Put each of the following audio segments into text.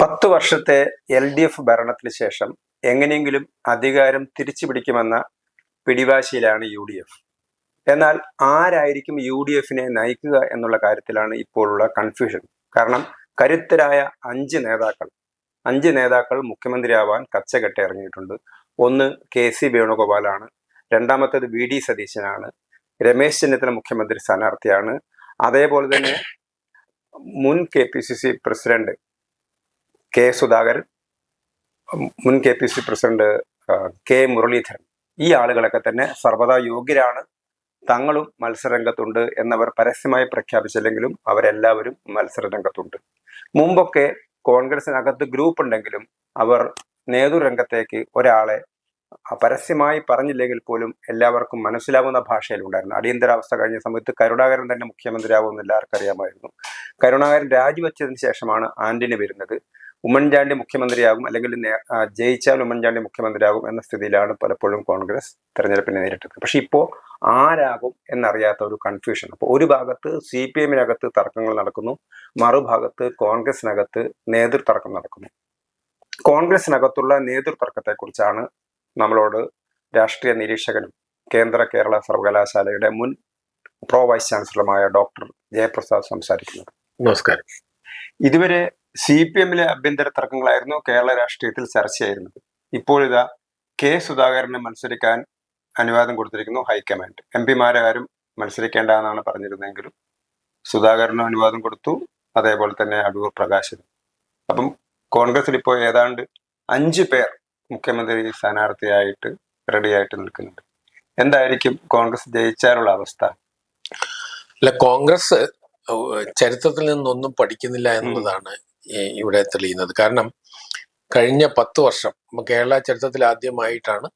10 വർഷത്തെ LDF ഭരണത്തിന് ശേഷം എങ്ങനെയെങ്കിലും അധികാരം തിരിച്ചു പിടിക്കുമെന്ന പിടിവാശിയിലാണ് UDF. എന്നാൽ ആരായിരിക്കും UDFനെ നയിക്കുക എന്നുള്ള കാര്യത്തിലാണ് ഇപ്പോഴുള്ള കൺഫ്യൂഷൻ. കാരണം കരുത്തരായ 5 നേതാക്കൾ മുഖ്യമന്ത്രിയാവാൻ കച്ചകെട്ടി ഇറങ്ങിയിട്ടുണ്ട്. ഒന്ന് KC വേണുഗോപാലാണ്, രണ്ടാമത്തേത് VD സതീശനാണ്, രമേശ് ചെന്നിത്തല മുഖ്യമന്ത്രി സ്ഥാനാർത്ഥിയാണ്. അതേപോലെ തന്നെ മുൻ KPCC പ്രസിഡന്റ് K സുധാകരൻ, മുൻ KPCC പ്രസിഡന്റ് K മുരളീധരൻ, ഈ ആളുകളൊക്കെ തന്നെ സർവ്വതാ യോഗ്യരാണ്, തങ്ങളും മത്സരരംഗത്തുണ്ട് എന്നവർ പരസ്യമായി പ്രഖ്യാപിച്ചില്ലെങ്കിലും അവരെല്ലാവരും മത്സരരംഗത്തുണ്ട്. മുമ്പൊക്കെ കോൺഗ്രസിനകത്ത് ഗ്രൂപ്പ് ഉണ്ടെങ്കിലും അവർ നേതൃരംഗത്തേക്ക് ഒരാളെ പരസ്യമായി പറഞ്ഞില്ലെങ്കിൽ പോലും എല്ലാവർക്കും മനസ്സിലാവുന്ന ഭാഷയിലുണ്ടായിരുന്നു. അടിയന്തരാവസ്ഥ കഴിഞ്ഞ സമയത്ത് കരുണാകരൻ തന്നെ മുഖ്യമന്ത്രിയാവുമെന്ന് എല്ലാവർക്കും അറിയാമായിരുന്നു. കരുണാകരൻ രാജിവെച്ചതിന് ശേഷമാണ് ആന്റണി വരുന്നത്. ഉമ്മൻചാണ്ടി മുഖ്യമന്ത്രിയാകും, അല്ലെങ്കിൽ ജയിച്ചാൽ ഉമ്മൻചാണ്ടി മുഖ്യമന്ത്രിയാകും എന്ന സ്ഥിതിയിലാണ് പലപ്പോഴും കോൺഗ്രസ് തെരഞ്ഞെടുപ്പിനെ നേരിട്ടത്. പക്ഷെ ഇപ്പോൾ ആരാകും എന്നറിയാത്ത ഒരു കൺഫ്യൂഷൻ. അപ്പോൾ ഒരു ഭാഗത്ത് CPM-നകത്ത് തർക്കങ്ങൾ നടക്കുന്നു, മറുഭാഗത്ത് കോൺഗ്രസിനകത്ത് നേതൃതർക്കം നടക്കുന്നു. കോൺഗ്രസിനകത്തുള്ള നേതൃതർക്കത്തെക്കുറിച്ചാണ് നമ്മളോട് രാഷ്ട്രീയ നിരീക്ഷകനും കേരള സർവകലാശാലയുടെ മുൻ പ്രോ വൈസ് ചാൻസലറുമായ ഡോക്ടർ ജയപ്രസാദ് സംസാരിക്കുന്നത്. നമസ്കാരം. ഇതുവരെ CPM-ലെ ആഭ്യന്തര തർക്കങ്ങളായിരുന്നു കേരള രാഷ്ട്രീയത്തിൽ ചർച്ചയായിരുന്നത്. ഇപ്പോഴിതാ K സുധാകരന് മത്സരിക്കാൻ അനുവാദം കൊടുത്തിരിക്കുന്നു ഹൈക്കമാൻഡ്. MP-മാരെ ആരും മത്സരിക്കേണ്ട എന്നാണ് പറഞ്ഞിരുന്നെങ്കിലും സുധാകരനും അനുവാദം കൊടുത്തു, അതേപോലെ തന്നെ അടൂർ പ്രകാശനും. അപ്പം കോൺഗ്രസിൽ ഇപ്പോൾ ഏതാണ്ട് 5 പേർ മുഖ്യമന്ത്രി സ്ഥാനാർത്ഥിയായിട്ട് റെഡിയായിട്ട് നിൽക്കുന്നുണ്ട്. എന്തായിരിക്കും കോൺഗ്രസ് ജയിച്ചാലുള്ള അവസ്ഥ? അല്ല, കോൺഗ്രസ് ചരിത്രത്തിൽ നിന്നൊന്നും പഠിക്കുന്നില്ല എന്നുള്ളതാണ് ഇവിടെ തെളിയുന്നത്. കാരണം കഴിഞ്ഞ 10 വർഷം കേരള ചരിത്രത്തിൽ ആദ്യമായിട്ടാണ്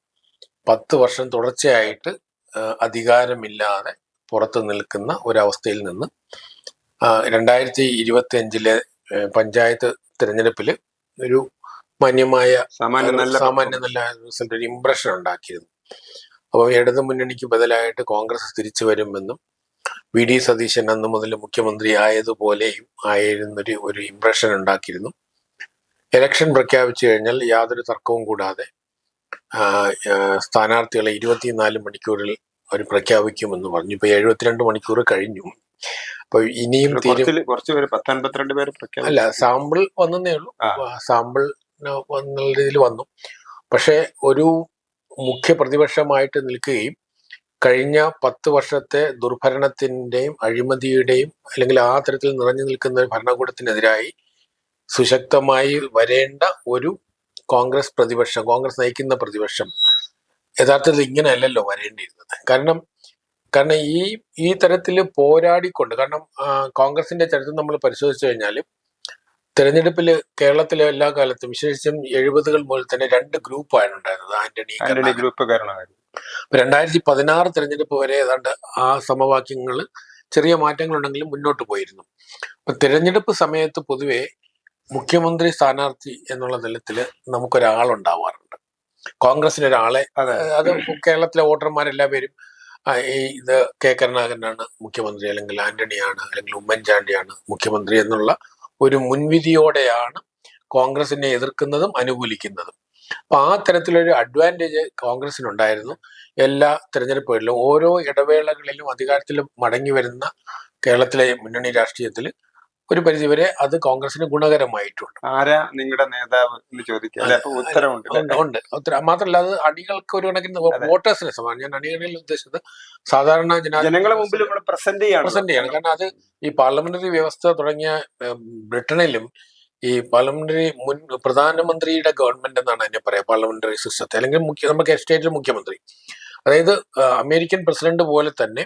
10 വർഷം തുടർച്ചയായിട്ട് അധികാരമില്ലാതെ പുറത്തു നിൽക്കുന്ന ഒരവസ്ഥയിൽ നിന്ന് 2025-ലെ പഞ്ചായത്ത് തിരഞ്ഞെടുപ്പിൽ ഒരു മാന്യമായ സാമാന്യ നല്ല റിസൾട്ട്, ഒരു ഇംപ്രഷൻ ഉണ്ടാക്കിയിരുന്നു. അപ്പോൾ ഇടതു മുന്നണിക്ക് ബദലായിട്ട് കോൺഗ്രസ് തിരിച്ചു വരുമെന്നും VD സതീശൻ അന്ന് മുതൽ മുഖ്യമന്ത്രി ആയതുപോലെയും ആയിരുന്നൊരു ഇംപ്രഷൻ ഉണ്ടാക്കിയിരുന്നു. ഇലക്ഷൻ പ്രഖ്യാപിച്ചു കഴിഞ്ഞാൽ യാതൊരു തർക്കവും കൂടാതെ സ്ഥാനാർത്ഥികളെ 24 മണിക്കൂറിൽ അവർ പ്രഖ്യാപിക്കുമെന്ന് പറഞ്ഞു. ഇപ്പൊ 72 മണിക്കൂർ കഴിഞ്ഞു. അപ്പൊ ഇനിയും അല്ല, സാമ്പിൾ വന്നേ ഉള്ളൂ. സാമ്പിൾ എന്നുള്ള രീതിയിൽ വന്നു. പക്ഷെ ഒരു മുഖ്യ പ്രതിപക്ഷമായിട്ട് നിൽക്കുകയും കഴിഞ്ഞ 10 വർഷത്തെ ദുർഭരണത്തിന്റെയും അഴിമതിയുടെയും അല്ലെങ്കിൽ ആ തരത്തിൽ നിറഞ്ഞു നിൽക്കുന്ന ഭരണകൂടത്തിനെതിരായി സുശക്തമായി വരേണ്ട ഒരു കോൺഗ്രസ് നയിക്കുന്ന പ്രതിപക്ഷം യഥാർത്ഥത്തിൽ ഇങ്ങനെയല്ലല്ലോ വരേണ്ടിയിരുന്നത്. കാരണം ഈ തരത്തിൽ പോരാടിക്കൊണ്ട്, കാരണം കോൺഗ്രസിന്റെ ചരിത്രം നമ്മൾ പരിശോധിച്ചു കഴിഞ്ഞാൽ തെരഞ്ഞെടുപ്പിൽ കേരളത്തിലെ എല്ലാ കാലത്തും വിശേഷിച്ചും 70-കൾ മുതൽ തന്നെ 2 ഗ്രൂപ്പാണ് ഉണ്ടായിരുന്നത്, ആന്റണി ഗ്രൂപ്പ്. 2016 തെരഞ്ഞെടുപ്പ് വരെ ഏതാണ്ട് ആ സമവാക്യങ്ങൾ ചെറിയ മാറ്റങ്ങളുണ്ടെങ്കിലും മുന്നോട്ട് പോയിരുന്നു. അപ്പൊ തെരഞ്ഞെടുപ്പ് സമയത്ത് പൊതുവെ മുഖ്യമന്ത്രി സ്ഥാനാർത്ഥി എന്നുള്ള തലത്തിൽ നമുക്കൊരാളുണ്ടാവാറുണ്ട്, കോൺഗ്രസിന് ഒരാളെ. അത് കേരളത്തിലെ വോട്ടർമാരെല്ലാ പേരും ഇത് കരുണാകരനാണ് മുഖ്യമന്ത്രി, അല്ലെങ്കിൽ ആന്റണിയാണ്, അല്ലെങ്കിൽ ഉമ്മൻചാണ്ടിയാണ് മുഖ്യമന്ത്രി എന്നുള്ള ഒരു മുൻവിധിയോടെയാണ് കോൺഗ്രസിനെ എതിർക്കുന്നതും അനുകൂലിക്കുന്നതും. അപ്പൊ ആ തരത്തിലൊരു അഡ്വാൻറ്റേജ് കോൺഗ്രസിനുണ്ടായിരുന്നു. എല്ലാ തെരഞ്ഞെടുപ്പുകളിലും ഓരോ ഇടവേളകളിലും അധികാരത്തിൽ മടങ്ങി വരുന്ന കേരളത്തിലെ മുന്നണി രാഷ്ട്രീയത്തിൽ ഒരു പരിധിവരെ അത് കോൺഗ്രസിന് ഗുണകരമായിട്ടുണ്ട്. ആരാ നിങ്ങളുടെ നേതാവ് എന്ന് ചോദിക്കാം. ഉണ്ട്. മാത്രമല്ല, അത് അണികൾക്ക് ഒരു കണക്കിന് വോട്ടേഴ്സിനെ സമാനം. ഞാൻ അണികളിൽ ഉദ്ദേശിച്ചത് സാധാരണ ജനങ്ങളുടെ മുമ്പിൽ പ്രസന്റ് ചെയ്യാണ്. കാരണം അത് ഈ പാർലമെന്ററി വ്യവസ്ഥ തുടങ്ങിയ ബ്രിട്ടനിലും ഈ പാർലമെന്ററി പ്രധാനമന്ത്രിയുടെ ഗവൺമെന്റ് എന്നാണ് അതിനെ പറയാം, പാർലമെന്ററി സിസ്റ്റത്തെ, അല്ലെങ്കിൽ നമുക്ക് സ്റ്റേറ്റിൽ മുഖ്യമന്ത്രി. അതായത് അമേരിക്കൻ പ്രസിഡന്റ് പോലെ തന്നെ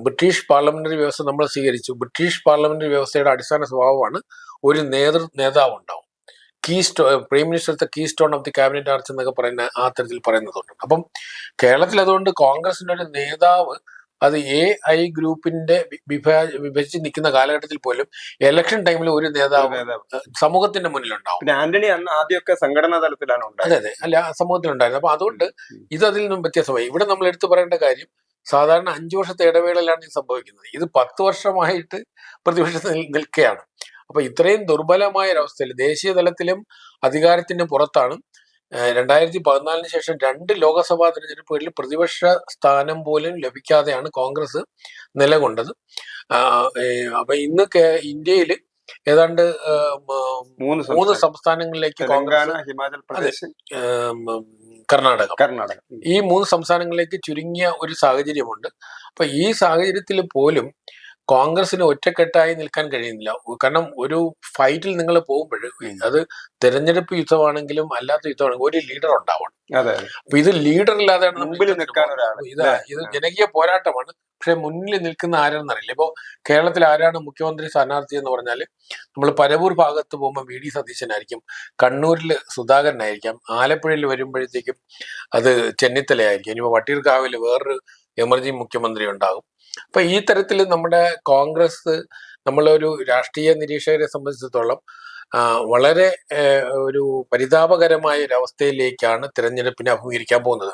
ബ്രിട്ടീഷ് പാർലമെന്ററി വ്യവസ്ഥ നമ്മൾ സ്വീകരിച്ചു. ബ്രിട്ടീഷ് പാർലമെന്ററി വ്യവസ്ഥയുടെ അടിസ്ഥാന സ്വഭാവമാണ് ഒരു നേതാവ് ഉണ്ടാവും. Prime minister keystone of the cabinet arch എന്നൊക്കെ പറയുന്ന ആ തരത്തിൽ പറയുന്നതുണ്ട്. അപ്പം കേരളത്തിൽ അതുകൊണ്ട് കോൺഗ്രസിന്റെ ഒരു നേതാവ് അത് AI ഗ്രൂപ്പിന്റെ വിഭജിച്ച് നിൽക്കുന്ന കാലഘട്ടത്തിൽ പോലും ഇലക്ഷൻ ടൈമിൽ ഒരു നേതാവ് സമൂഹത്തിന്റെ മുന്നിലുണ്ടാവും. ആന്റണി അന്ന് ആദ്യമൊക്കെ സംഘടനാ തലത്തിലാണ് ഉണ്ടായത്. അതെ, അല്ല, സമൂഹത്തിലുണ്ടായിരുന്നു. അപ്പൊ അതുകൊണ്ട് ഇത് അതിൽ നിന്നും വ്യത്യാസമായി. ഇവിടെ നമ്മൾ എടുത്തു പറയേണ്ട കാര്യം, സാധാരണ 5 വർഷത്തെ ഇടവേളയിലാണ് ഇത് സംഭവിക്കുന്നത്. ഇത് 10 വർഷമായിട്ട് പ്രതിപക്ഷത്തിൽ നിൽക്കുകയാണ്. അപ്പൊ ഇത്രയും ദുർബലമായ ഒരവസ്ഥയിൽ ദേശീയ തലത്തിലും അധികാരത്തിന് പുറത്താണ്. 2014 ശേഷം 2 ലോക്സഭാ തെരഞ്ഞെടുപ്പുകളിൽ പ്രതിപക്ഷ സ്ഥാനം പോലും ലഭിക്കാതെയാണ് കോൺഗ്രസ് നിലകൊണ്ടത്. അപ്പൊ ഇന്ന് ഇന്ത്യയിൽ ഏതാണ്ട് 3 സംസ്ഥാനങ്ങളിലേക്ക് കോൺഗ്രസ്, ഹിമാചൽ പ്രദേശ്, കർണാടക, ഈ 3 സംസ്ഥാനങ്ങളിലേക്ക് ചുരുങ്ങിയ ഒരു സാഹചര്യമുണ്ട്. അപ്പൊ ഈ സാഹചര്യത്തിൽ പോലും കോൺഗ്രസിന് ഒറ്റക്കെട്ടായി നിൽക്കാൻ കഴിയുന്നില്ല. കാരണം ഒരു ഫൈറ്റിൽ നിങ്ങൾ പോകുമ്പോൾ അത് തെരഞ്ഞെടുപ്പ് യുദ്ധമാണെങ്കിലും അല്ലാത്ത യുദ്ധമാണെങ്കിലും ഒരു ലീഡർ ഉണ്ടാവണം. അപ്പൊ ഇത് ലീഡർ ഇല്ലാതെയാണ് ഇത് ജനകീയ പോരാട്ടമാണ്. പക്ഷെ മുന്നിൽ നിൽക്കുന്ന ആരാണെന്നറിയില്ല. ഇപ്പോ കേരളത്തിൽ ആരാണ് മുഖ്യമന്ത്രി സ്ഥാനാർത്ഥി എന്ന് പറഞ്ഞാൽ നമ്മൾ പരവൂർ ഭാഗത്ത് പോകുമ്പോൾ വി ഡി സതീശനായിരിക്കും, കണ്ണൂരിൽ സുധാകരനായിരിക്കാം, ആലപ്പുഴയിൽ വരുമ്പോഴത്തേക്കും അത് ചെന്നിത്തലയായിരിക്കും, ഇനിയിപ്പോൾ വട്ടിയൂർക്കാവിൽ വേറൊരു എമർജിംഗ് മുഖ്യമന്ത്രി ഉണ്ടാകും. അപ്പൊ ഈ തരത്തിൽ നമ്മുടെ കോൺഗ്രസ്, നമ്മളൊരു രാഷ്ട്രീയ നിരീക്ഷകരെ സംബന്ധിച്ചിടത്തോളം വളരെ ഒരു പരിതാപകരമായ ഒരു അവസ്ഥയിലേക്കാണ് തെരഞ്ഞെടുപ്പിനെ അഭിമുഖീകരിക്കാൻ പോകുന്നത്.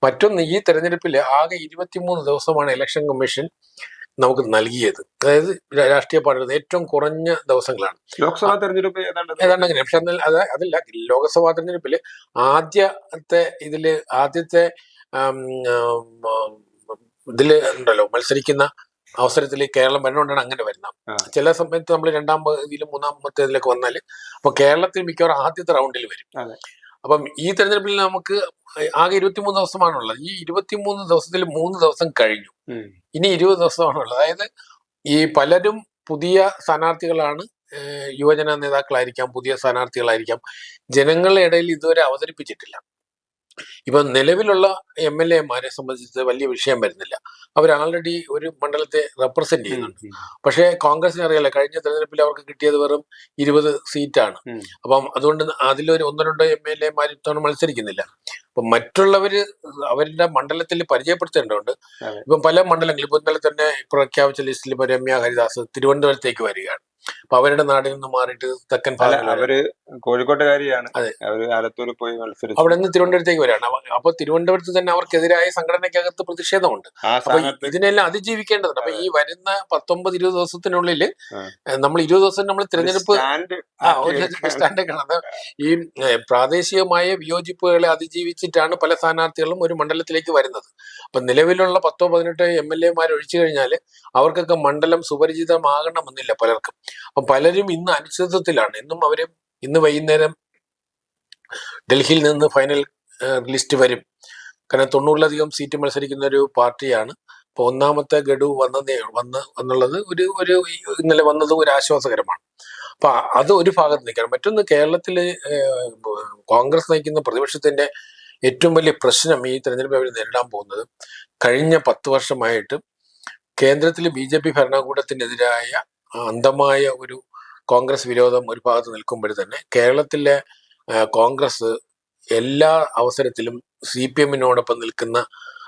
മറ്റൊന്ന്, ഈ തെരഞ്ഞെടുപ്പിൽ ആകെ 23 ദിവസമാണ് ഇലക്ഷൻ കമ്മീഷൻ നമുക്ക് നൽകിയത്. അതായത് രാഷ്ട്രീയ പാർട്ടികൾ ഏറ്റവും കുറഞ്ഞ ദിവസങ്ങളാണ്. ലോക്സഭാ തെരഞ്ഞെടുപ്പ് ഏതാണ്ട് അങ്ങനെ. പക്ഷെ അതല്ല, ലോക്സഭാ തെരഞ്ഞെടുപ്പിൽ ആദ്യത്തെ ഇതില് ഉണ്ടല്ലോ, മത്സരിക്കുന്ന അവസരത്തിൽ കേരളം വരണോണ്ടാണ് അങ്ങനെ വരുന്നത്. ചില സമയത്ത് നമ്മൾ 2ാം പകുതിയിലും 3ാമത്തേതിലൊക്കെ വന്നാല് അപ്പൊ കേരളത്തിൽ മിക്കവാറും ആദ്യത്തെ റൗണ്ടിൽ വരും. അപ്പം ഈ തെരഞ്ഞെടുപ്പിൽ നമുക്ക് ആകെ 23 ദിവസമാണുള്ളത്. ഈ 23 ദിവസത്തിൽ 3 ദിവസം കഴിഞ്ഞു, ഇനി 20 ദിവസമാണുള്ളത്. അതായത് ഈ പലരും പുതിയ സ്ഥാനാർത്ഥികളാണ്, യുവജന നേതാക്കളായിരിക്കാം, പുതിയ സ്ഥാനാർത്ഥികളായിരിക്കാം, ജനങ്ങളുടെ ഇടയിൽ ഇതുവരെ അവതരിപ്പിച്ചിട്ടില്ല. ഇപ്പൊ നിലവിലുള്ള MLA-മാരെ സംബന്ധിച്ച് വലിയ വിഷയം വരുന്നില്ല. അവർ ആൾറെഡി ഒരു മണ്ഡലത്തെ റെപ്രസെന്റ് ചെയ്യുന്നുണ്ട്. പക്ഷേ കോൺഗ്രസിന് അറിയാലോ, കഴിഞ്ഞ തെരഞ്ഞെടുപ്പിൽ അവർക്ക് കിട്ടിയത് വെറും 20 സീറ്റാണ്. അപ്പം അതുകൊണ്ട് അതിലൊരു 1-2 MLA-മാർ ഇത്തവണ മത്സരിക്കുന്നില്ല. അപ്പൊ മറ്റുള്ളവര് അവരുടെ മണ്ഡലത്തിൽ പരിചയപ്പെടുത്തേണ്ടതുണ്ട്. ഇപ്പം പല മണ്ഡലങ്ങളും ഇപ്പൊ ഇന്നലെ തന്നെ പ്രഖ്യാപിച്ച ലിസ്റ്റിൽ ഇപ്പൊ രമ്യ ഹരിദാസ് തിരുവനന്തപുരത്തേക്ക് വരികയാണ്. അപ്പൊ അവരുടെ നാടിൽ നിന്ന് മാറിയിട്ട് തെക്കൻ ഭാഗങ്ങൾ, അവര് കോഴിക്കോട്ടുകാരിയാണ്, അവര് ആലത്തൂർ പോയി മത്സരിച്ചു, അവിടെ നിന്ന് തിരുവനന്തപുരത്തേക്ക് വരികയാണ്. അപ്പൊ തിരുവനന്തപുരത്ത് തന്നെ അവർക്കെതിരായ സംഘടനയ്ക്കകത്ത് പ്രതിഷേധമുണ്ട്. അപ്പൊ ഇതിനെല്ലാം അതിജീവിക്കേണ്ടതുണ്ട്. അപ്പൊ ഈ വരുന്ന 19-20 ദിവസത്തിനുള്ളിൽ നമ്മൾ 20 ദിവസം നമ്മൾ തിരഞ്ഞെടുപ്പ് സ്റ്റാൻഡ്, ഈ പ്രാദേശികമായ വിയോജിപ്പുകളെ അതിജീവിച്ചിട്ടാണ് പല സ്ഥാനാർത്ഥികളും ഒരു മണ്ഡലത്തിലേക്ക് വരുന്നത്. അപ്പൊ നിലവിലുള്ള 10-18 MLA-മാർ ഒഴിച്ചു കഴിഞ്ഞാൽ അവർക്കൊക്കെ മണ്ഡലം സുപരിചിതമാകണമെന്നില്ല പലർക്കും. അപ്പൊ പലരും ഇന്ന് അനിശ്ചിതത്വത്തിലാണ്. ഇന്ന് വൈകുന്നേരം ഡൽഹിയിൽ നിന്ന് ഫൈനൽ ലിസ്റ്റ് വരും. കാരണം 90-ലധികം സീറ്റ് മത്സരിക്കുന്ന ഒരു പാർട്ടിയാണ്. അപ്പൊ 1ാമത്തെ ഗഡു വന്നുള്ളത് ഒരു ഇന്നലെ വന്നത് ഒരു ആശ്വാസകരമാണ്. അപ്പൊ അത് ഒരു ഭാഗത്ത് നിൽക്കണം. മറ്റൊന്ന്, കേരളത്തില് കോൺഗ്രസ് നയിക്കുന്ന പ്രതിപക്ഷത്തിന്റെ ഏറ്റവും വലിയ പ്രശ്നം ഈ തെരഞ്ഞെടുപ്പ് അവർ നേരിടാൻ പോകുന്നത്, കഴിഞ്ഞ 10 വർഷമായിട്ട് കേന്ദ്രത്തിൽ BJP ഭരണകൂടത്തിനെതിരായ അന്ധമായ ഒരു കോൺഗ്രസ് വിരോധം ഒരു ഭാഗത്ത് നിൽക്കുമ്പോൾ തന്നെ കേരളത്തിലെ കോൺഗ്രസ് എല്ലാ അവസരത്തിലും CPM-നോടൊപ്പം നിൽക്കുന്ന,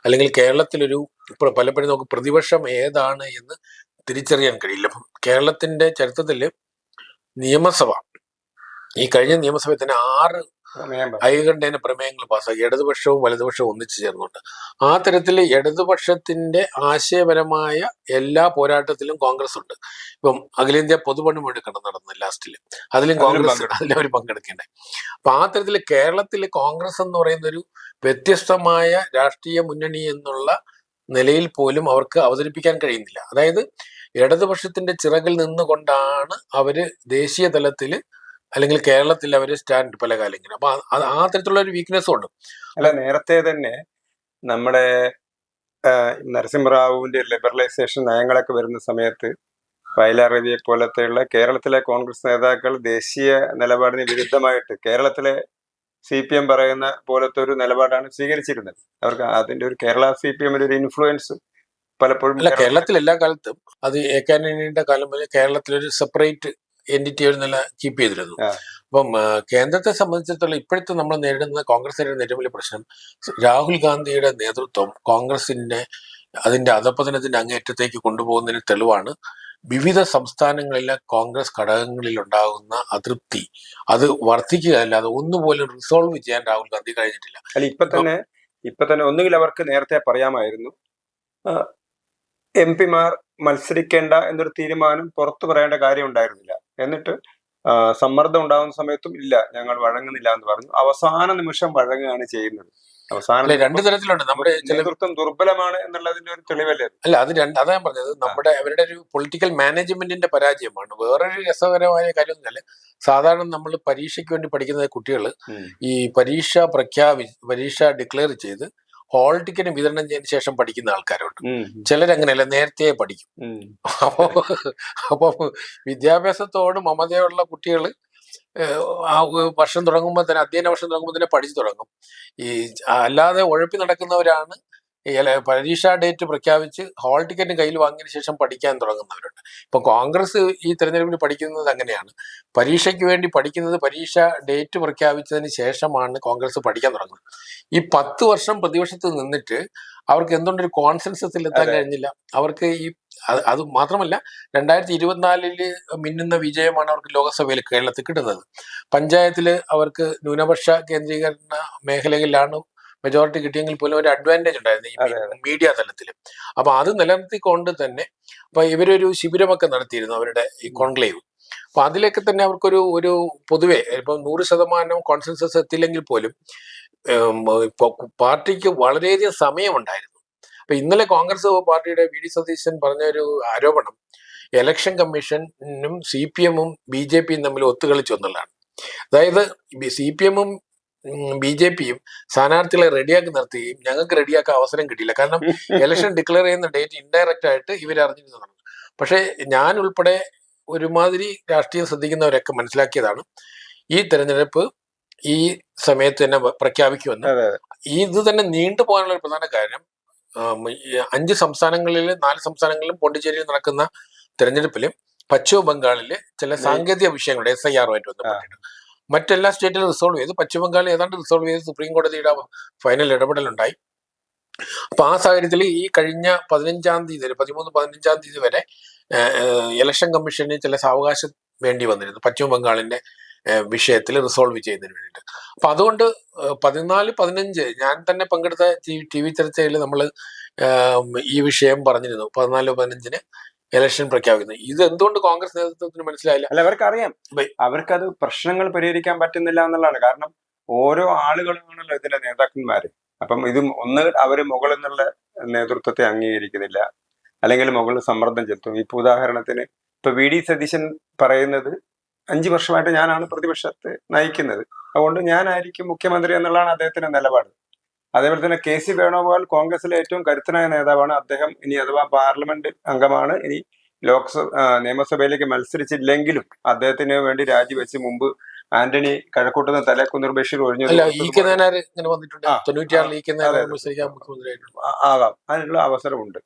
അല്ലെങ്കിൽ കേരളത്തിലൊരു പലപ്പോഴും നമുക്ക് പ്രതിപക്ഷം ഏതാണ് എന്ന് തിരിച്ചറിയാൻ കഴിയില്ല. കേരളത്തിന്റെ ചരിത്രത്തിൽ നിയമസഭ, ഈ കഴിഞ്ഞ നിയമസഭയിൽ തന്നെ 6 ഐകകണ്ഠേന പ്രമേയങ്ങൾ പാസ്സാക്കി, ഇടതുപക്ഷവും വലതുപക്ഷവും ഒന്നിച്ചു ചേർന്നുണ്ട്. ആ തരത്തിൽ ഇടതുപക്ഷത്തിന്റെ ആശയപരമായ എല്ലാ പോരാട്ടത്തിലും കോൺഗ്രസ് ഉണ്ട്. ഇപ്പം അഖിലേന്ത്യാ പൊതുപണിമുടക്കാണ് നടന്നത് ലാസ്റ്റില്, അതിലും കോൺഗ്രസ് അവർ പങ്കെടുക്കേണ്ടത്. അപ്പൊ ആ തരത്തിൽ കേരളത്തിൽ കോൺഗ്രസ് എന്ന് പറയുന്ന ഒരു വ്യത്യസ്തമായ രാഷ്ട്രീയ മുന്നണി എന്നുള്ള നിലയിൽ പോലും അവർക്ക് അവതരിപ്പിക്കാൻ കഴിയുന്നില്ല. അതായത് ഇടതുപക്ഷത്തിന്റെ ചിറകിൽ നിന്നുകൊണ്ടാണ് അവര് ദേശീയ തലത്തിൽ അല്ലെങ്കിൽ കേരളത്തിൽ അവര് സ്റ്റാൻഡ് പല കാലങ്ങളിൽ. അപ്പൊ ആ തരത്തിലുള്ള ഒരു വീക്ക്നെസ്സും ഉണ്ട്. അല്ല, നേരത്തെ തന്നെ നമ്മുടെ നരസിംഹറാവുവിന്റെ ലിബറലൈസേഷൻ നയങ്ങളൊക്കെ വരുന്ന സമയത്ത് വയലാർ രവിയെ പോലത്തെയുള്ള കേരളത്തിലെ കോൺഗ്രസ് നേതാക്കൾ ദേശീയ നിലപാടിന് വിരുദ്ധമായിട്ട് കേരളത്തിലെ CPM പറയുന്ന പോലത്തെ ഒരു നിലപാടാണ് സ്വീകരിച്ചിരുന്നത്. അവർക്ക് അതിന്റെ ഒരു കേരള CPM-ന്റെ ഒരു ഇൻഫ്ലുവൻസ് പലപ്പോഴും അല്ല, കേരളത്തിൽ എല്ലാ കാലത്തും അത് AK ആന്റണിയുടെ കാലം മുതൽ കേരളത്തിലൊരു സെപ്പറേറ്റ് എൻറ്റിറ്റി ഒരു നില കീപ്പ് ചെയ്തിരുന്നു. അപ്പം കേന്ദ്രത്തെ സംബന്ധിച്ചിടത്തോളം ഇപ്പോഴത്തെ നമ്മൾ നേരിടുന്ന കോൺഗ്രസിന്റെ ഏറ്റവും വലിയ പ്രശ്നം, രാഹുൽ ഗാന്ധിയുടെ നേതൃത്വം കോൺഗ്രസിന്റെ അതിന്റെ അധപതനത്തിന്റെ അങ്ങേറ്റത്തേക്ക് കൊണ്ടുപോകുന്നതിന് തെളിവാണ് വിവിധ സംസ്ഥാനങ്ങളിലെ കോൺഗ്രസ് ഘടകങ്ങളിൽ ഉണ്ടാകുന്ന അതൃപ്തി. അത് വർദ്ധിക്കുകയല്ലാതെ ഒന്നുപോലും റിസോൾവ് ചെയ്യാൻ രാഹുൽ ഗാന്ധി കഴിഞ്ഞിട്ടില്ല. അല്ല, ഇപ്പൊ തന്നെ ഒന്നുകിൽ അവർക്ക് നേരത്തെ പറയാമായിരുന്നു, MP-മാർ മത്സരിക്കേണ്ട എന്നൊരു തീരുമാനം പുറത്തു പറയേണ്ട കാര്യം ഉണ്ടായിരുന്നില്ല. എന്നിട്ട് സമ്മർദ്ദം ഉണ്ടാകുന്ന സമയത്തും ഇല്ല, ഞങ്ങൾ വഴങ്ങുന്നില്ല എന്ന് പറഞ്ഞു. അവസാന നിമിഷം വഴങ്ങുകയാണ് ചെയ്യുന്നത്. അവസാന രണ്ടു തരത്തിലുണ്ട്. നമ്മുടെ നേതൃത്വം ദുർബലമാണ് എന്നുള്ളതിന്റെ ഒരു തെളിവല്ലേ? അല്ല, അത് അതാ ഞാൻ പറഞ്ഞത്, നമ്മുടെ അവരുടെ ഒരു പൊളിറ്റിക്കൽ മാനേജ്മെന്റിന്റെ പരാജയമാണ്. വേറൊരു രസകരമായ കാര്യം എന്ന് വെച്ചാൽ, സാധാരണ നമ്മൾ പരീക്ഷയ്ക്ക് വേണ്ടി പഠിക്കുന്ന കുട്ടികൾ ഈ പരീക്ഷ ഡിക്ലെയർ ചെയ്ത് ഹോൾ ടിക്കറ്റ് വിതരണം ചെയ്തതിനു ശേഷം പഠിക്കുന്ന ആൾക്കാരുണ്ട്. ചിലരങ്ങനെയല്ല, നേരത്തെ പഠിക്കും. അപ്പൊ വിദ്യാഭ്യാസത്തോട് മമതയുള്ള കുട്ടികൾ ആ വർഷം തുടങ്ങുമ്പോൾ തന്നെ, അധ്യയന വർഷം തുടങ്ങുമ്പോൾ തന്നെ പഠിച്ചു തുടങ്ങും. അല്ലാതെ ഉഴപ്പി നടക്കുന്നവരാണ് പരീക്ഷാ ഡേറ്റ് പ്രഖ്യാപിച്ച് ഹാൾ ടിക്കറ്റ് കയ്യിൽ വാങ്ങിയതിനു ശേഷം പഠിക്കാൻ തുടങ്ങുന്നവരുണ്ട്. ഇപ്പൊ കോൺഗ്രസ് ഈ തെരഞ്ഞെടുപ്പിൽ പഠിക്കുന്നത് അങ്ങനെയാണ്. പരീക്ഷയ്ക്ക് വേണ്ടി പഠിക്കുന്നത് പരീക്ഷ ഡേറ്റ് പ്രഖ്യാപിച്ചതിന് ശേഷമാണ് കോൺഗ്രസ് പഠിക്കാൻ തുടങ്ങുന്നത്. ഈ 10 വർഷം പ്രതിപക്ഷത്ത് നിന്നിട്ട് അവർക്ക് എന്തുകൊണ്ടൊരു കോൺസെൻസസിൽ എത്താൻ കഴിഞ്ഞില്ല? അവർക്ക് അത് മാത്രമല്ല, 2024 മിന്നുന്ന വിജയമാണ് അവർക്ക് ലോക്സഭയിൽ കേരളത്തിൽ കിട്ടുന്നത്. പഞ്ചായത്തിൽ അവർക്ക് ന്യൂനപക്ഷ കേന്ദ്രീകരണ മേഖലകളിലാണ് മെജോറിറ്റി കിട്ടിയെങ്കിൽ പോലും ഒരു അഡ്വാൻറ്റേജ് ഉണ്ടായിരുന്നു ഈ മീഡിയ തലത്തിൽ. അപ്പൊ അത് നിലനിർത്തിക്കൊണ്ട് തന്നെ അപ്പൊ ഇവരൊരു ശിബിരമൊക്കെ നടത്തിയിരുന്നു, അവരുടെ ഈ കോൺക്ലേവ്. അപ്പൊ അതിലേക്ക് തന്നെ അവർക്കൊരു പൊതുവെ ഇപ്പൊ 100% കോൺസെൻസസ് എത്തില്ലെങ്കിൽ പോലും പാർട്ടിക്ക് വളരെയധികം സമയമുണ്ടായിരുന്നു. അപ്പൊ ഇന്നലെ കോൺഗ്രസ് പാർട്ടിയുടെ വി ഡി സതീശൻ പറഞ്ഞ ഒരു ആരോപണം, ഇലക്ഷൻ കമ്മീഷനും CPM-ഉം BJP-യും തമ്മിൽ ഒത്തുകളിച്ചു എന്നുള്ളതാണ്. അതായത് CPM-ഉം BJP-യും സ്ഥാനാർത്ഥികളെ റെഡിയാക്കി നിർത്തുകയും ഞങ്ങൾക്ക് റെഡിയാക്കാൻ അവസരം കിട്ടിയില്ല. കാരണം ഇലക്ഷൻ ഡിക്ലെയർ ചെയ്യുന്ന ഡേറ്റ് ഇൻഡയറക്റ്റ് ആയിട്ട് ഇവരറിഞ്ഞിരുന്നതാണ്. പക്ഷെ ഞാൻ ഉൾപ്പെടെ ഒരുമാതിരി രാഷ്ട്രീയം ശ്രദ്ധിക്കുന്നവരൊക്കെ മനസ്സിലാക്കിയതാണ്, ഈ തെരഞ്ഞെടുപ്പ് ഈ സമയത്ത് തന്നെ പ്രഖ്യാപിക്കുമെന്ന്. ഇത് തന്നെ നീണ്ടു പോകാനുള്ള ഒരു പ്രധാന കാര്യം, 5 സംസ്ഥാനങ്ങളിൽ 4 സംസ്ഥാനങ്ങളിലും പോണ്ടിച്ചേരിയിൽ നടക്കുന്ന തെരഞ്ഞെടുപ്പിൽ പശ്ചിമ ബംഗാളിലെ ചില സാങ്കേതിക വിഷയങ്ങളുടെ SIR-ഉമായിട്ട് ബന്ധപ്പെട്ടിട്ട് മറ്റെല്ലാ സ്റ്റേറ്റിലും റിസോൾവ് ചെയ്ത്, പശ്ചിമ ബംഗാൾ ഏതാണ്ട് റിസോൾവ് ചെയ്ത് സുപ്രീം കോടതിയുടെ ഫൈനൽ ഇടപെടലുണ്ടായി. അപ്പൊ ആ സാഹചര്യത്തിൽ ഈ കഴിഞ്ഞ 13-15 തീയതി വരെ ഇലക്ഷൻ കമ്മീഷന് ചില സാവകാശം വേണ്ടി വന്നിരുന്നു പശ്ചിമ ബംഗാളിന്റെ വിഷയത്തിൽ റിസോൾവ് ചെയ്യുന്നതിന് വേണ്ടിയിട്ട്. അപ്പൊ അതുകൊണ്ട് 14-15 ഞാൻ തന്നെ പങ്കെടുത്ത TV ചർച്ചയിൽ നമ്മൾ ഈ വിഷയം പറഞ്ഞിരുന്നു. 14-15 ഇലക്ഷൻ പ്രഖ്യാപിക്കുന്നത്. ഇത് എന്തുകൊണ്ട് കോൺഗ്രസ് നേതൃത്വത്തിന് മനസ്സിലായില്ല? അല്ല, അവർക്കറിയാം, അവർക്കത് പ്രശ്നങ്ങൾ പരിഹരിക്കാൻ പറ്റുന്നില്ല എന്നുള്ളതാണ്. കാരണം ഓരോ ആളുകളുമാണല്ലോ ഇതിന്റെ നേതാക്കന്മാര്. അപ്പം ഇത് അവര് മുകളിൽ നിന്നുള്ള നേതൃത്വത്തെ അംഗീകരിക്കുന്നില്ല, അല്ലെങ്കിൽ മുകളിൽ സമ്മർദ്ദം ചെലുത്തും. ഇപ്പൊ ഉദാഹരണത്തിന് ഇപ്പൊ VD സതീശൻ പറയുന്നത് 5 വർഷമായിട്ട് ഞാനാണ് പ്രതിപക്ഷത്തെ നയിക്കുന്നത്, അതുകൊണ്ട് ഞാനായിരിക്കും മുഖ്യമന്ത്രി എന്നുള്ളതാണ് അദ്ദേഹത്തിന്റെ നിലപാട്. അതേപോലെ തന്നെ KC വേണുഗോപാൽ കോൺഗ്രസിലെ ഏറ്റവും കരുത്തനായ നേതാവാണ്. അദ്ദേഹം ഇനി അഥവാ പാർലമെന്റ് അംഗമാണ്, ഇനി നിയമസഭയിലേക്ക് മത്സരിച്ചില്ലെങ്കിലും അദ്ദേഹത്തിന് വേണ്ടി രാജിവെച്ച് മുമ്പ് ആന്റണി കഴക്കൂട്ടുന്ന തലേക്കുന്നിർ ബഷീർ ഒഴിഞ്ഞു ആകാം, അതിനുള്ള അവസരമുണ്ട്.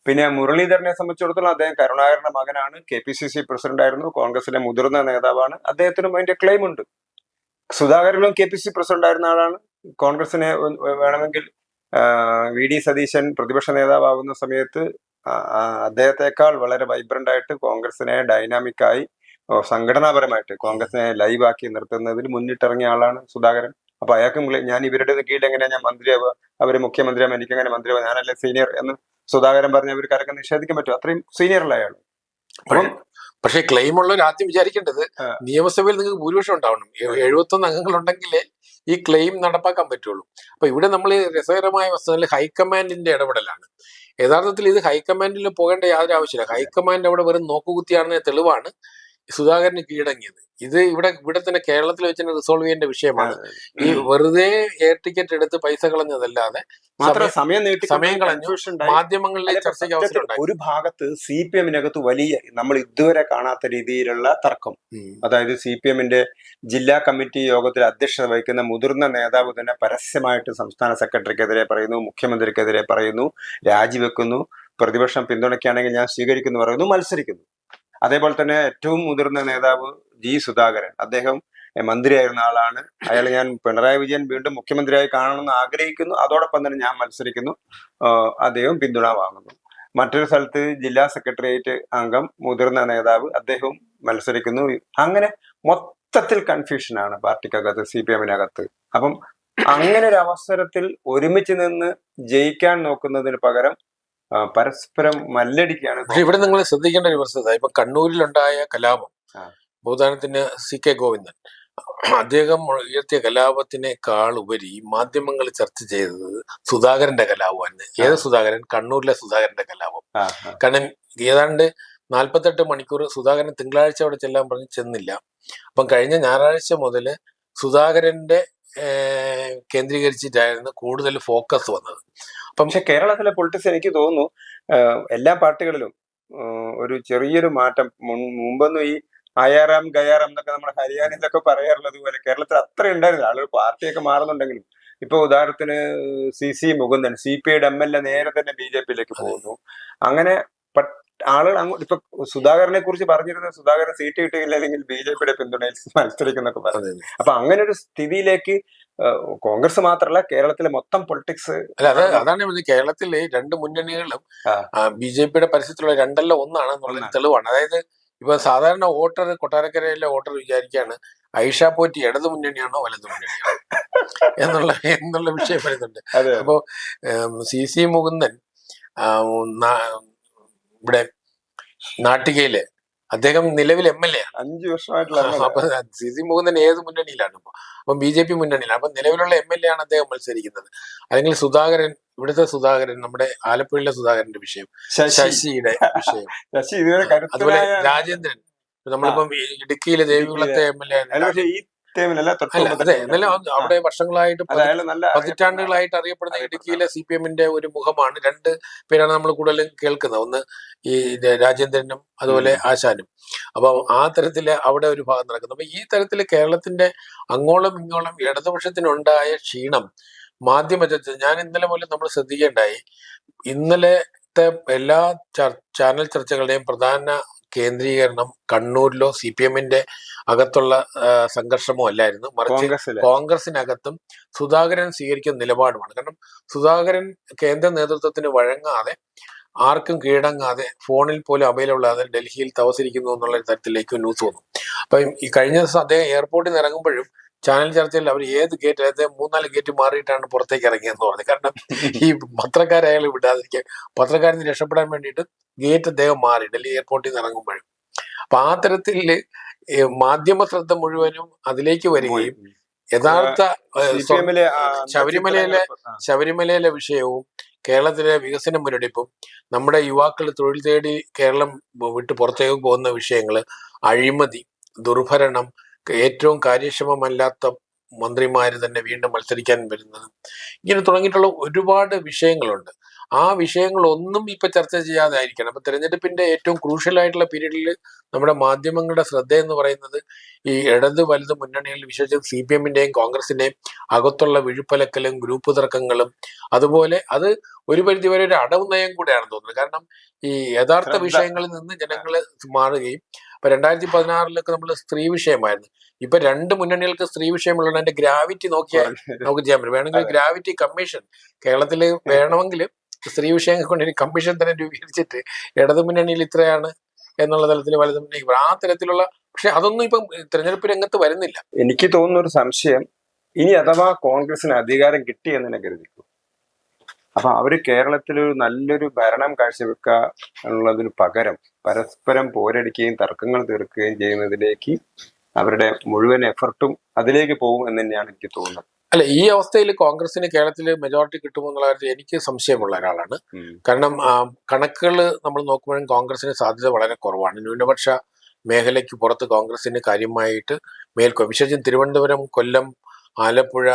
പിന്നെ മുരളീധരനെ സംബന്ധിച്ചിടത്തോളം അദ്ദേഹം കരുണാകരന്റെ മകനാണ്, KPCC പ്രസിഡന്റ് ആയിരുന്നു, കോൺഗ്രസിലെ മുതിർന്ന നേതാവാണ്, അദ്ദേഹത്തിനും അതിന്റെ ക്ലെയിം ഉണ്ട്. സുധാകരനും KPCC പ്രസിഡന്റ് ആയിരുന്ന ആളാണ്. കോൺഗ്രസിനെ വേണമെങ്കിൽ VD സതീശൻ പ്രതിപക്ഷ നേതാവാകുന്ന സമയത്ത് അദ്ദേഹത്തെക്കാൾ വളരെ വൈബ്രന്റ് ആയിട്ട് കോൺഗ്രസിനെ ഡൈനാമിക്കായി സംഘടനാപരമായിട്ട് കോൺഗ്രസിനെ ലൈവാക്കി നിർത്തുന്നതിൽ മുന്നിട്ടിറങ്ങിയ ആളാണ് സുധാകരൻ. അപ്പൊ അയാൾക്കും ഞാൻ ഇവരുടെ കീഴിൽ എങ്ങനെയാ ഞാൻ മന്ത്രിയാവുക, അവര് മുഖ്യമന്ത്രിയാവും, എനിക്കെങ്ങനെ മന്ത്രിയാവുക, ഞാനല്ലേ സീനിയർ എന്ന് സുധാകരൻ പറഞ്ഞ അവർക്കാരൊക്കെ നിഷേധിക്കാൻ പറ്റും? അത്രയും സീനിയറുള്ള അയാൾ. പക്ഷെ ക്ലെയിം ഉള്ളവർ ആദ്യം വിചാരിക്കേണ്ടത് നിയമസഭയിൽ നിങ്ങൾക്ക് ഭൂരിപക്ഷം ഉണ്ടാവണം. 71 അംഗങ്ങളുണ്ടെങ്കിലേ ഈ ക്ലെയിം നടപ്പാക്കാൻ പറ്റുള്ളൂ. അപ്പൊ ഇവിടെ നമ്മൾ രസകരമായ വസ്തുതയിൽ ഹൈക്കമാൻഡിന്റെ ഇടപെടലാണ്. യഥാർത്ഥത്തിൽ ഇത് ഹൈക്കമാൻഡിൽ പോകേണ്ട യാതൊരു ആവശ്യമില്ല. ഹൈക്കമാൻഡ് അവിടെ വെറും നോക്കുകുത്തിയാണെന്ന തെളിവാണ് സുധാകരന് കീഴടങ്ങിയത്. ഇത് ഇവിടെ തന്നെ കേരളത്തിൽ വെച്ച് തന്നെ റിസോൾവ് ചെയ്യേണ്ട വിഷയമാണ്. ഈ വെറുതെ എയർ ടിക്കറ്റ് എടുത്ത് പൈസ കളഞ്ഞതല്ലാതെ സമയം കളഞ്ഞു മാധ്യമങ്ങളിലെ ചർച്ചയ്ക്ക് അവസരം ഉണ്ടായി. ഒരു ഭാഗത്ത് CPM-നകത്ത് വലിയ നമ്മൾ ഇതുവരെ കാണാത്ത രീതിയിലുള്ള തർക്കം. അതായത് CPM-ന്റെ ജില്ലാ കമ്മിറ്റി യോഗത്തിൽ അധ്യക്ഷത വഹിക്കുന്ന മുതിർന്ന നേതാവ് തന്നെ പരസ്യമായിട്ട് സംസ്ഥാന സെക്രട്ടറിക്കെതിരെ പറയുന്നു, മുഖ്യമന്ത്രിക്കെതിരെ പറയുന്നു, രാജിവെക്കുന്നു, പ്രതിപക്ഷം പിന്തുണയ്ക്കുകയാണെങ്കിൽ ഞാൻ സ്വീകരിക്കുന്നു പറയുന്നു, മത്സരിക്കുന്നു. അതേപോലെ തന്നെ ഏറ്റവും മുതിർന്ന നേതാവ് G. സുധാകരൻ, അദ്ദേഹം മന്ത്രിയായിരുന്ന ആളാണ്. അയാൾ ഞാൻ പിണറായി വിജയൻ വീണ്ടും മുഖ്യമന്ത്രിയായി കാണണമെന്ന് ആഗ്രഹിക്കുന്നു, അതോടൊപ്പം തന്നെ ഞാൻ മത്സരിക്കുന്നു, അദ്ദേഹം പിന്തുണ വാങ്ങുന്നു. മറ്റൊരു സ്ഥലത്ത് ജില്ലാ സെക്രട്ടേറിയറ്റ് അംഗം മുതിർന്ന നേതാവ്, അദ്ദേഹവും മത്സരിക്കുന്നു. അങ്ങനെ മൊത്തത്തിൽ കൺഫ്യൂഷനാണ് പാർട്ടിക്കകത്ത്, CPM-നകത്ത്. അപ്പം അങ്ങനെ ഒരു അവസരത്തിൽ ഒരുമിച്ച് നിന്ന് ജയിക്കാൻ നോക്കുന്നതിന് പകരം പരസ്പരം മല്ലടിക്കുകയാണ്. പക്ഷെ ഇവിടെ നിങ്ങൾ ശ്രദ്ധിക്കേണ്ട ഒരു വസ്തുത, ഇപ്പൊ കണ്ണൂരിലുണ്ടായ കലാപം ഉദാഹരണത്തിന് CK ഗോവിന്ദൻ, അദ്ദേഹം ഉയർത്തിയ കലാപത്തിനേക്കാൾ ഉപരി മാധ്യമങ്ങൾ ചർച്ച ചെയ്തത് സുധാകരന്റെ കലാപമാണ്. ഏത് സുധാകരൻ? കണ്ണൂരിലെ സുധാകരന്റെ കലാപം. കാരണം ഏതാണ്ട് 48 മണിക്കൂർ സുധാകരൻ തിങ്കളാഴ്ച അവിടെ ചെല്ലാൻ പറഞ്ഞ് ചെന്നില്ല. അപ്പം കഴിഞ്ഞ ഞായറാഴ്ച മുതൽ സുധാകരന്റെ കേന്ദ്രീകരിച്ചിട്ടായിരുന്നു കൂടുതൽ ഫോക്കസ് വന്നത്. അപ്പം പക്ഷെ കേരളത്തിലെ പൊളിറ്റിക്സ് എനിക്ക് തോന്നുന്നു എല്ലാ പാർട്ടികളിലും ഒരു ചെറിയൊരു മാറ്റം. മുമ്പൊന്നും ഈ ആയാറാം ഗയാറാം എന്നൊക്കെ നമ്മുടെ ഹരിയാനയിലൊക്കെ പറയാറുള്ളത് പോലെ കേരളത്തിൽ അത്ര ഉണ്ടായിരുന്നില്ല. ആളുകൾ പാർട്ടിയൊക്കെ മാറുന്നുണ്ടെങ്കിലും ഇപ്പൊ ഉദാഹരണത്തിന് CC മുകുന്ദൻ CPIയുടെ MLA നേരെ തന്നെ BJPയിലേക്ക് പോകുന്നു. അങ്ങനെ ആളുകൾ അങ്ങോട്ട് ഇപ്പൊ സുധാകരനെ കുറിച്ച് പറഞ്ഞിരുന്നത് സുധാകരൻ സീറ്റ് കിട്ടിയില്ല അല്ലെങ്കിൽ BJPയുടെ പിന്തുണയിൽ മത്സരിക്കുന്നൊക്കെ പറഞ്ഞു. അപ്പൊ അങ്ങനെ ഒരു സ്ഥിതിയിലേക്ക് കോൺഗ്രസ് മാത്രമല്ല കേരളത്തിലെ മൊത്തം പൊളിറ്റിക്സ്. അല്ല, അതാണ് കേരളത്തിലെ രണ്ട് മുന്നണികളും BJPയുടെ പരിസരത്തുള്ള രണ്ടല്ല ഒന്നാണെന്നുള്ള തെളിവാണ്. അതായത് ഇപ്പൊ സാധാരണ വോട്ടർ, കൊട്ടാരക്കരയിലെ വോട്ടർ വിചാരിക്കുകയാണ് ഐഷ പോറ്റി ഇടതു മുന്നണിയാണോ വലതു മുന്നണിയാണോ എന്നുള്ള വിഷയം വരുന്നുണ്ട്. അപ്പോ CC മുകുന്ദൻ ഇവിടെ നാട്ടികയില് അദ്ദേഹം നിലവിൽ MLA ആണ്, 5 വർഷമായിട്ടുള്ള. അപ്പൊ CC മുകുന്ദൻ ഏത് മുന്നണിയിലാണ്? അപ്പം BJP മുന്നണിയിലാണ്. അപ്പൊ നിലവിലുള്ള MLA ആണ് അദ്ദേഹം മത്സരിക്കുന്നത്. അല്ലെങ്കിൽ സുധാകരൻ, ഇവിടുത്തെ സുധാകരൻ, നമ്മുടെ ആലപ്പുഴയിലെ സുധാകരന്റെ വിഷയം, ശശിയുടെ വിഷയം, അതുപോലെ രാജേന്ദ്രൻ, നമ്മളിപ്പം ഇടുക്കിയിലെ ദേവികുളത്തെ MLA അവിടെ വർഷങ്ങളായിട്ട് പതിറ്റാണ്ടുകളായിട്ട് അറിയപ്പെടുന്ന ഇടുക്കിയിലെ CPMന്റെ ഒരു മുഖമാണ്. രണ്ട് പേരാണ് നമ്മൾ കൂടുതലും കേൾക്കുന്നത്. ഒന്ന് ഈ രാജേന്ദ്രനും അതുപോലെ ആശാനും. അപ്പൊ ആ തരത്തില് അവിടെ ഒരു ഭാഗം നടക്കുന്നു. അപ്പൊ ഈ തരത്തില് കേരളത്തിന്റെ അങ്ങോളം ഇങ്ങോളം ഇടതുപക്ഷത്തിനുണ്ടായ ക്ഷീണം മാധ്യമ ചർച്ച, ഞാൻ ഇന്നലെ മുതൽ നമ്മൾ ശ്രദ്ധിക്കേണ്ടായി. ഇന്നലത്തെ എല്ലാ ചാനൽ ചർച്ചകളുടെയും പ്രധാന കേന്ദ്രീകരണം കണ്ണൂരിലോ CPMന്റെ അകത്തുള്ള സംഘർഷമോ അല്ലായിരുന്നു, മറിച്ച് കോൺഗ്രസിനകത്തും സുധാകരൻ സ്വീകരിക്കുന്ന നിലപാടുമാണ്. കാരണം സുധാകരൻ കേന്ദ്ര നേതൃത്വത്തിന് വഴങ്ങാതെ, ആർക്കും കീഴടങ്ങാതെ, ഫോണിൽ പോലും അവൈലബിൾ ആകാതെ ഡൽഹിയിൽ തപസിരിക്കുന്നു എന്നുള്ള തരത്തിലേക്ക് ന്യൂസ് വന്നു. അപ്പം ഈ കഴിഞ്ഞ ദിവസം അദ്ദേഹം എയർപോർട്ടിൽ നിന്ന് ഇറങ്ങുമ്പോഴും ചാനൽ ചർച്ചയിൽ അവർ ഏത് ഗേറ്റ്, അദ്ദേഹം 3-4 ഗേറ്റ് മാറിയിട്ടാണ് പുറത്തേക്ക് ഇറങ്ങിയെന്ന് പറഞ്ഞു. കാരണം ഈ പത്രക്കാരെ അയാൾ വിടാതിരിക്കാൻ, പത്രക്കാരിൽ നിന്ന് രക്ഷപ്പെടാൻ വേണ്ടിയിട്ട് ഗേറ്റ് അദ്ദേഹം മാറി ഡൽഹി എയർപോർട്ടിൽ നിന്ന് ഇറങ്ങുമ്പോഴും. അപ്പൊ ആ തരത്തില് മാധ്യമ ശ്രദ്ധ മുഴുവനും അതിലേക്ക് വരികയും യഥാർത്ഥ ശബരിമലയിലെ വിഷയവും കേരളത്തിലെ വികസന മുരടിപ്പും നമ്മുടെ യുവാക്കൾ തൊഴിൽ തേടി കേരളം വിട്ട് പുറത്തേക്ക് പോകുന്ന വിഷയങ്ങള്, അഴിമതി, ദുർഭരണം, ഏറ്റവും കാര്യക്ഷമമല്ലാത്ത മന്ത്രിമാര് തന്നെ വീണ്ടും മത്സരിക്കാൻ വരുന്നത്, ഇങ്ങനെ തുടങ്ങിയിട്ടുള്ള ഒരുപാട് വിഷയങ്ങളുണ്ട്. ആ വിഷയങ്ങളൊന്നും ഇപ്പൊ ചർച്ച ചെയ്യാതെ ആയിരിക്കണം. അപ്പൊ തെരഞ്ഞെടുപ്പിന്റെ ഏറ്റവും ക്രൂഷ്യൽ ആയിട്ടുള്ള പീരീഡിൽ നമ്മുടെ മാധ്യമങ്ങളുടെ ശ്രദ്ധ എന്ന് പറയുന്നത് ഈ ഇടത് വലത് മുന്നണികളിൽ, വിശേഷിച്ച് CPMന്റെയും കോൺഗ്രസിന്റെയും അകത്തുള്ള വിഴുപ്പലക്കലും ഗ്രൂപ്പ് തർക്കങ്ങളും, അതുപോലെ അത് ഒരു പരിധിവരെ ഒരു അടവ് നയം കൂടെയാണെന്ന് തോന്നുന്നത്. കാരണം ഈ യഥാർത്ഥ വിഷയങ്ങളിൽ നിന്ന് ജനങ്ങൾ മാറുകയും, ഇപ്പൊ 2016 നമ്മൾ സ്ത്രീ വിഷയമായിരുന്നു. ഇപ്പൊ രണ്ട് മുന്നണികൾക്ക് സ്ത്രീ വിഷയമുള്ള അതിന്റെ ഗ്രാവിറ്റി നോക്കിയാൽ നമുക്ക് ചെയ്യാൻ പറ്റും. വേണമെങ്കിൽ ഗ്രാവിറ്റി കമ്മീഷൻ കേരളത്തിൽ വേണമെങ്കിൽ സ്ത്രീ വിഷയങ്ങൾ കൊണ്ട് കമ്മീഷൻ തന്നെ രൂപീകരിച്ചിട്ട് ഇടതു മുന്നണിയിൽ ഇത്രയാണ് എന്നുള്ള തലത്തിൽ വലതു മുന്നണി ആ തരത്തിലുള്ള, പക്ഷെ അതൊന്നും ഇപ്പം തെരഞ്ഞെടുപ്പ് രംഗത്ത് വരുന്നില്ല. എനിക്ക് തോന്നുന്ന ഒരു സംശയം, ഇനി അഥവാ കോൺഗ്രസിന് അധികാരം കിട്ടിയെന്ന് തന്നെ കരുതിക്കും, അപ്പൊ അവര് കേരളത്തിൽ ഒരു നല്ലൊരു ഭരണം കാഴ്ചവെക്കുക എന്നുള്ളതിന് പകരം പരസ്പരം പോരടിക്കുകയും തർക്കങ്ങൾ തീർക്കുകയും ചെയ്യുന്നതിലേക്ക് അവരുടെ മുഴുവൻ എഫർട്ടും അതിലേക്ക് പോകും എന്ന് തന്നെയാണ് എനിക്ക് തോന്നുന്നത്. അല്ല, ഈ അവസ്ഥയിൽ കോൺഗ്രസിന് കേരളത്തിൽ മെജോറിറ്റി കിട്ടുമെന്നുള്ള കാര്യത്തിൽ എനിക്ക് സംശയമുള്ള ഒരാളാണ്. കാരണം കണക്കുകൾ നമ്മൾ നോക്കുമ്പോഴും കോൺഗ്രസിന് സാധ്യത വളരെ കുറവാണ്. ന്യൂനപക്ഷ മേഖലയ്ക്ക് പുറത്ത് കോൺഗ്രസിന് കാര്യമായിട്ട് മേൽക്കോ, വിശേഷിച്ചും തിരുവനന്തപുരം, കൊല്ലം, ആലപ്പുഴ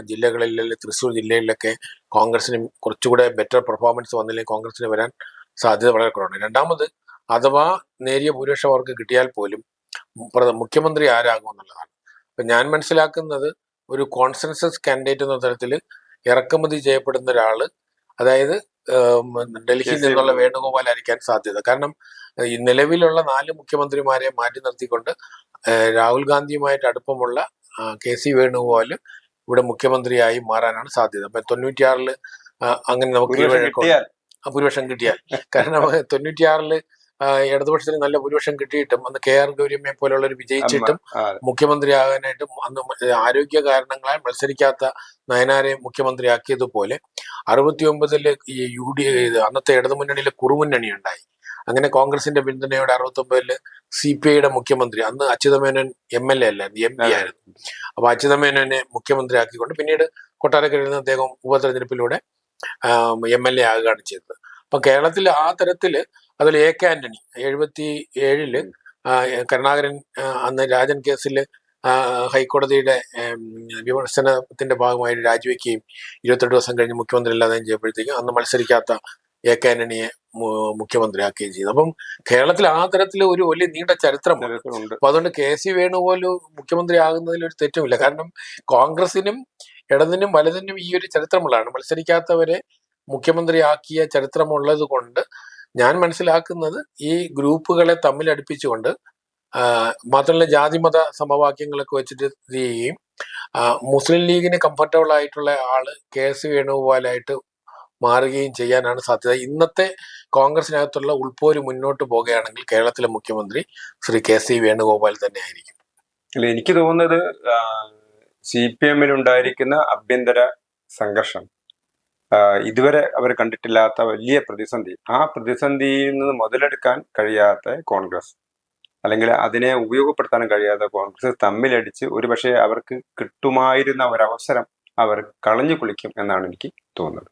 ജില്ലകളിൽ, തൃശ്ശൂർ ജില്ലകളിലൊക്കെ കോൺഗ്രസിന് കുറച്ചുകൂടെ ബെറ്റർ പെർഫോമൻസ് വന്നില്ലെങ്കിൽ കോൺഗ്രസിന് വരാൻ സാധ്യത വളരെ കുറവാണ്. രണ്ടാമത്, അഥവാ നേരിയ ഭൂരിപക്ഷം അവർക്ക് കിട്ടിയാൽ പോലും മുഖ്യമന്ത്രി ആരാകും എന്നുള്ളതാണ്. അപ്പൊ ഞാൻ മനസ്സിലാക്കുന്നത് ഒരു കോൺസെൻസസ് കാൻഡിഡേറ്റ് എന്ന തരത്തിൽ ഇറക്കുമതി ചെയ്യപ്പെടുന്ന ഒരാള്, അതായത് ഡൽഹിയിൽ നിന്നുള്ള വേണുഗോപാലായിരിക്കാൻ സാധ്യത. കാരണം ഈ നിലവിലുള്ള 4 മുഖ്യമന്ത്രിമാരെ മാറ്റി നിർത്തിക്കൊണ്ട് രാഹുൽ ഗാന്ധിയുമായിട്ട് അടുപ്പമുള്ള KC വേണുഗോപാൽ ഇവിടെ മുഖ്യമന്ത്രിയായി മാറാനാണ് സാധ്യത. അപ്പൊ 96 അങ്ങനെ നമുക്ക് ഭൂരിപക്ഷം കിട്ടിയാൽ, കാരണം 96 ഇടതുപക്ഷത്തിന് നല്ല ഭൂരിപക്ഷം കിട്ടിയിട്ടും അന്ന് KR ഗൗരിയമ്മയെ പോലുള്ളവർ വിജയിച്ചിട്ടും മുഖ്യമന്ത്രിയാകാനായിട്ടും അന്ന് ആരോഗ്യ കാരണങ്ങളാൽ മത്സരിക്കാത്ത നയനാരെ മുഖ്യമന്ത്രിയാക്കിയതുപോലെ 69 ഈ അന്നത്തെ ഇടതുമുന്നണിയിലെ കുറുമുന്നണി ഉണ്ടായി. അങ്ങനെ കോൺഗ്രസിന്റെ പിന്തുണയോടെ 69-ല് CPIയുടെ മുഖ്യമന്ത്രി, അന്ന് അച്യുതമേനോൻ MLA അല്ലായിരുന്നു, MP ആയിരുന്നു. അപ്പൊ അച്യുതമേനോനെ മുഖ്യമന്ത്രിയാക്കിക്കൊണ്ട് പിന്നീട് കൊട്ടാരക്കരയിൽ നിന്ന് അദ്ദേഹം ഉപതെരഞ്ഞെടുപ്പിലൂടെ MLA ആകുകയാണ് ചെയ്തത്. അപ്പൊ കേരളത്തിൽ ആ തരത്തില് അതിൽ AK ആന്റണി 77-ല് കരുണാകരൻ അന്ന് രാജൻ കേസിൽ ഹൈക്കോടതിയുടെ വിമർശനത്തിന്റെ ഭാഗമായി രാജിവെക്കുകയും 28 ദിവസം കഴിഞ്ഞ് മുഖ്യമന്ത്രി അല്ലാതെയും ചെയ്യുമ്പോഴത്തേക്കും അന്ന് മത്സരിക്കാത്ത AK ആന്റണിയെ മുഖ്യമന്ത്രിയാക്കുകയും ചെയ്തു. അപ്പം കേരളത്തിൽ ആ തരത്തിൽ ഒരു വലിയ നീണ്ട ചരിത്രമാണ്. അപ്പൊ അതുകൊണ്ട് KC വേണുഗോപാൽ മുഖ്യമന്ത്രി ആകുന്നതിൽ ഒരു തെറ്റുമില്ല. കാരണം കോൺഗ്രസിനും ഇടതിനും വലതിനും ഈ ഒരു ചരിത്രമുള്ളതാണ്. മത്സരിക്കാത്തവരെ മുഖ്യമന്ത്രിയാക്കിയ ചരിത്രമുള്ളത് കൊണ്ട് ഞാൻ മനസ്സിലാക്കുന്നത് ഈ ഗ്രൂപ്പുകളെ തമ്മിൽ അടുപ്പിച്ചുകൊണ്ട് മാത്രമല്ല ജാതിമത സമവാക്യങ്ങളൊക്കെ വെച്ചിട്ട് ഇത് ചെയ്യുകയും മുസ്ലിം ലീഗിന് കംഫർട്ടബിൾ ആയിട്ടുള്ള ആള് KC വേണുഗോപാലായിട്ട് മാറുകയും ചെയ്യാനാണ് സാധ്യത. ഇന്നത്തെ കോൺഗ്രസിനകത്തുള്ള ഉൾപ്പോര് മുന്നോട്ട് പോകുകയാണെങ്കിൽ കേരളത്തിലെ മുഖ്യമന്ത്രി ശ്രീ KC വേണുഗോപാൽ തന്നെ ആയിരിക്കും. അല്ല, എനിക്ക് തോന്നുന്നത് CPM ഉണ്ടായിരിക്കുന്ന ആഭ്യന്തര സംഘർഷം ഇതുവരെ അവർ കണ്ടിട്ടില്ലാത്ത വലിയ പ്രതിസന്ധി, ആ പ്രതിസന്ധിയിൽ നിന്ന് മുതലെടുക്കാൻ കഴിയാത്ത കോൺഗ്രസ്, അല്ലെങ്കിൽ അതിനെ ഉപയോഗപ്പെടുത്താൻ കഴിയാത്ത കോൺഗ്രസ് തമ്മിലടിച്ച് ഒരുപക്ഷെ അവർക്ക് കിട്ടുമായിരുന്ന ഒരവസരം അവർ കളഞ്ഞു കുളിക്കും എന്നാണ് എനിക്ക് തോന്നുന്നത്.